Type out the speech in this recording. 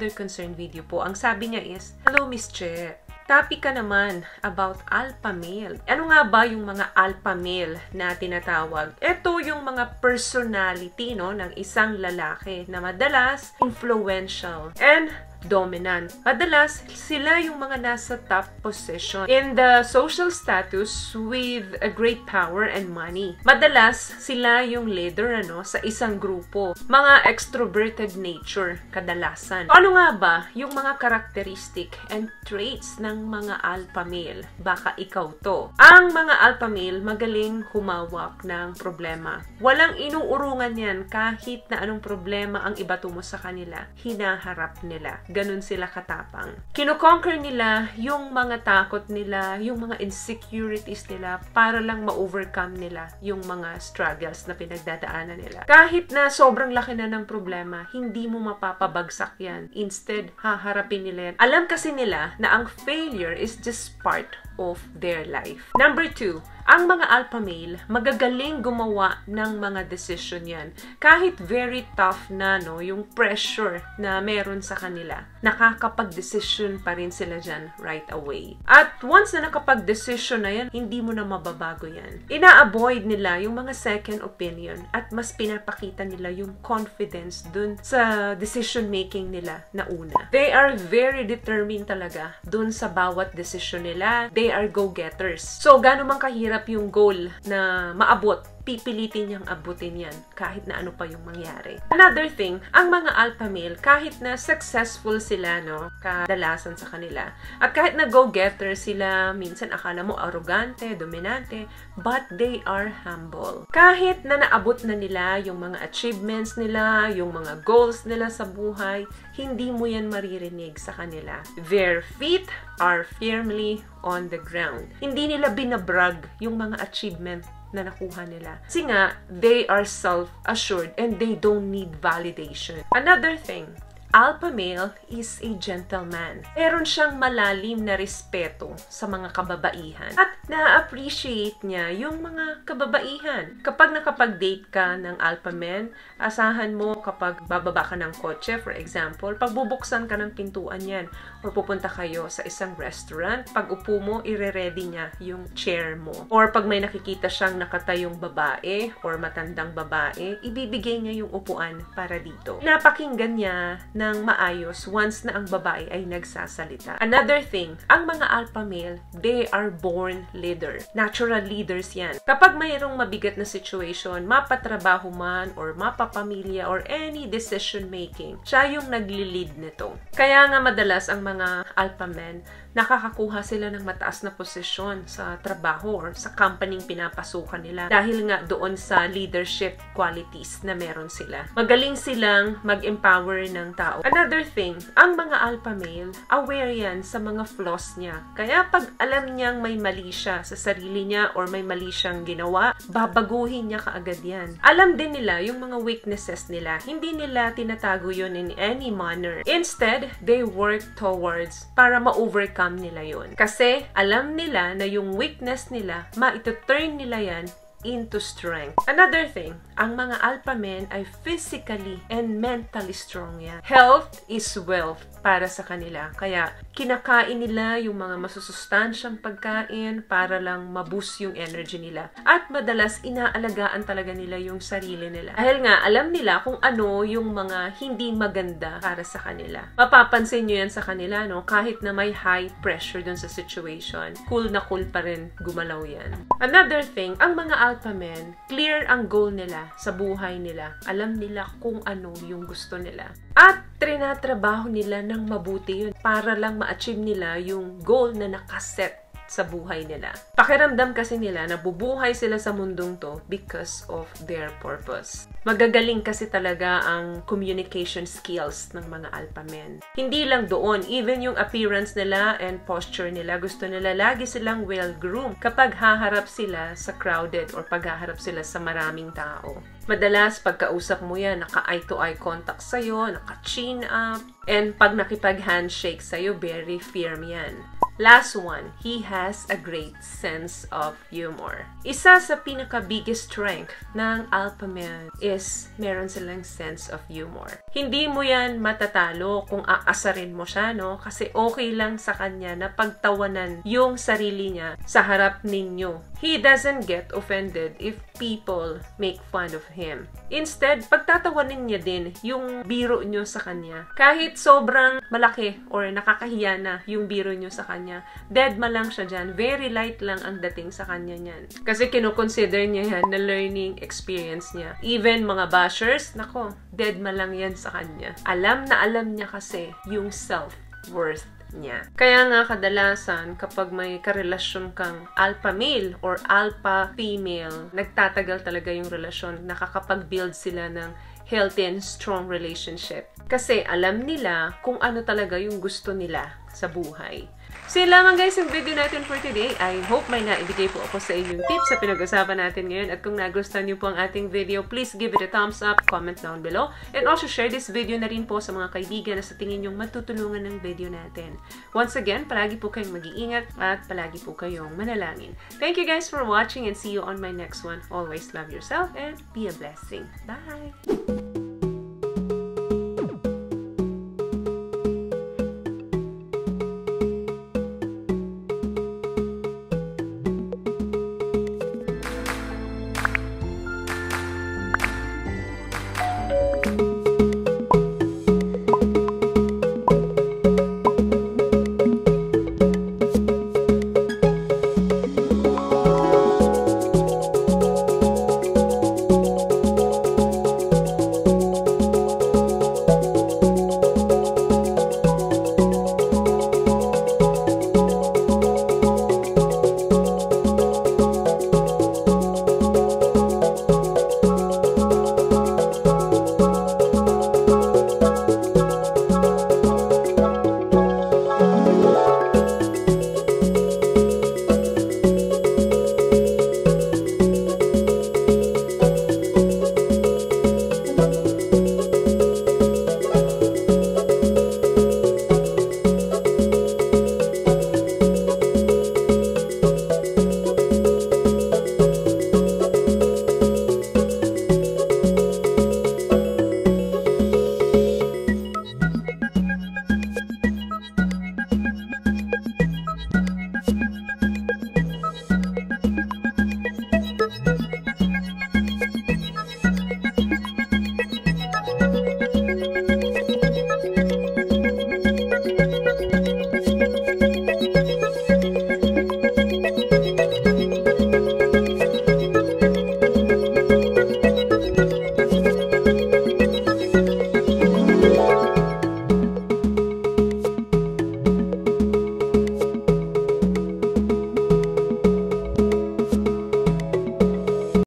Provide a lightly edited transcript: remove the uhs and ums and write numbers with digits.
user concern video po. Ang sabi niya is, "Hello, Miss Che. Topic ka naman about alpha male. Ano nga ba yung mga alpha male na tinatawag? Ito yung mga personality ng isang lalaki na madalas influential and dominant. Madalas, sila yung mga nasa top position in the social status with a great power and money. Madalas, sila yung leader sa isang grupo. Mga extroverted nature, kadalasan. Ano nga ba yung mga characteristic and traits ng mga alpha male? Baka ikaw to. Ang mga alpha male, magaling humawak ng problema. Walang inuurungan yan kahit na anong problema ang ibato mo sa kanila. Hinaharap nila. Ganun sila katapang. Kino-conquer nila yung mga takot nila, yung mga insecurities nila para lang ma-overcome nila yung mga struggles na pinagdadaanan nila. Kahit na sobrang laki na ng problema, hindi mo mapapabagsak yan. Instead, haharapin nila yan. Alam kasi nila na ang failure is just part of their life. Number 2, ang mga alpha male, magagaling gumawa ng mga decision yan. Kahit very tough na yung pressure na meron sa kanila, nakakapag-decision pa rin sila dyan right away. At once na nakapag-decision na yan, hindi mo na mababago yan. Ina-avoid nila yung mga second opinion at mas pinapakita nila yung confidence dun sa decision making nila na una. They are very determined talaga dun sa bawat decision nila. They are go-getters. So, gaano man kahirap yung goal na maabot, pipilitin niyang abutin yan kahit na ano pa yung mangyari. Another thing, ang mga alpha male, kahit na successful sila, kadalasan sa kanila, at kahit na go-getter sila, minsan akala mo arrogante, dominante, but they are humble. Kahit na naabot na nila yung mga achievements nila, yung mga goals nila sa buhay, hindi mo yan maririnig sa kanila. Their feet are firmly on the ground. Hindi nila binabrag yung mga achievement na nakuha nila. Kasi nga, they are self-assured and they don't need validation. Another thing, alpha male is a gentleman. Meron siyang malalim na respeto sa mga kababaihan at na-appreciate niya yung mga kababaihan. Kapag nakapag-date ka ng alpha man, asahan mo kapag bababa ka ng kotse, for example, pagbubuksan ka ng pintuan yan or pupunta kayo sa isang restaurant, pag upo mo, ire-ready niya yung chair mo. Or pag may nakikita siyang nakatayong babae or matandang babae, ibibigay niya yung upuan para dito. Napakinggan niya ng maayos once na ang babae ay nagsasalita. Another thing, ang mga alpha male, they are born leader. Natural leaders yan. Kapag mayroong mabigat na situation, mapatrabaho man or mapapamilya or any decision making, siya yung nagli-lead nito. Kaya nga madalas ang mga alpha men, nakakakuha sila ng mataas na posisyon sa trabaho or sa company pinapasukan nila dahil nga doon sa leadership qualities na meron sila. Magaling silang mag-empower ng tao. Another thing, ang mga alpha male, aware yan sa mga flaws niya. Kaya pag alam niyang may mali siya sa sarili niya or may mali siyang ginawa, babaguhin niya kaagad yan. Alam din nila yung mga weaknesses nila. Hindi nila tinatago yun in any manner. Instead, they work towards para ma-overcome nila yun. Kasi alam nila na yung weakness nila, ma-turn nila yan into strength. Another thing, ang mga alpha men ay physically and mentally strong yan. Health is wealth para sa kanila. Kaya kinakain nila yung mga masusustansyang pagkain para lang maboost yung energy nila. At madalas inaalagaan talaga nila yung sarili nila. Dahil nga alam nila kung ano yung mga hindi maganda para sa kanila. Mapapansin nyo yan sa kanila, kahit na may high pressure dun sa situation, cool na cool pa rin gumalaw yan. Another thing, ang mga alpha men, clear ang goal nila sa buhay nila. Alam nila kung ano yung gusto nila. At trinatrabaho nila ng mabuti yun para lang ma-achieve nila yung goal na nakaset sa buhay nila. Pakiramdam kasi nila na bubuhay sila sa mundong to because of their purpose. Magagaling kasi talaga ang communication skills ng mga alpha men. Hindi lang doon, even yung appearance nila and posture nila, gusto nila lagi silang well-groomed kapag haharap sila sa crowded or paghaharap sila sa maraming tao. Madalas, pagkausap mo yan, naka-eye-to-eye contact sa'yo, naka-chin up, and pag nakipag-handshake sa'yo, very firm yan. Last one, he has a great sense of humor. Isa sa pinaka-biggest strength ng alpha male is meron silang sense of humor. Hindi mo yan matatalo kung aasarin mo siya, no? Kasi okay lang sa kanya na pagtawanan yung sarili niya sa harap ninyo. He doesn't get offended if people make fun of him. Instead, pagtatawanin niya din yung biro nyo sa kanya. Kahit sobrang malaki or nakakahiya na yung biro nyo sa kanya, dead ma lang siya dyan. Very light lang ang dating sa kanya niyan. Kasi kinoconsider niya yan na learning experience niya. Even mga bashers, nako, dead ma lang yan sa kanya. Alam na alam niya kasi yung self-worth niya. Kaya nga kadalasan kapag may karelasyon kang alpha male or alpha female, nagtatagal talaga yung relasyon, nakakapag-build sila ng healthy and strong relationship. Kasi alam nila kung ano talaga yung gusto nila sa buhay. So yun lamang guys yung video natin for today. I hope may naibigay po ako sa inyong tips sa pinag-usapan natin ngayon. At kung nagustuhan niyo po ang ating video, please give it a thumbs up, comment down below, and also share this video na rin po sa mga kaibigan na sa tingin nyong matutulungan ng video natin. Once again, palagi po kayong mag-iingat at palagi po kayong manalangin. Thank you guys for watching and see you on my next one. Always love yourself and be a blessing. Bye!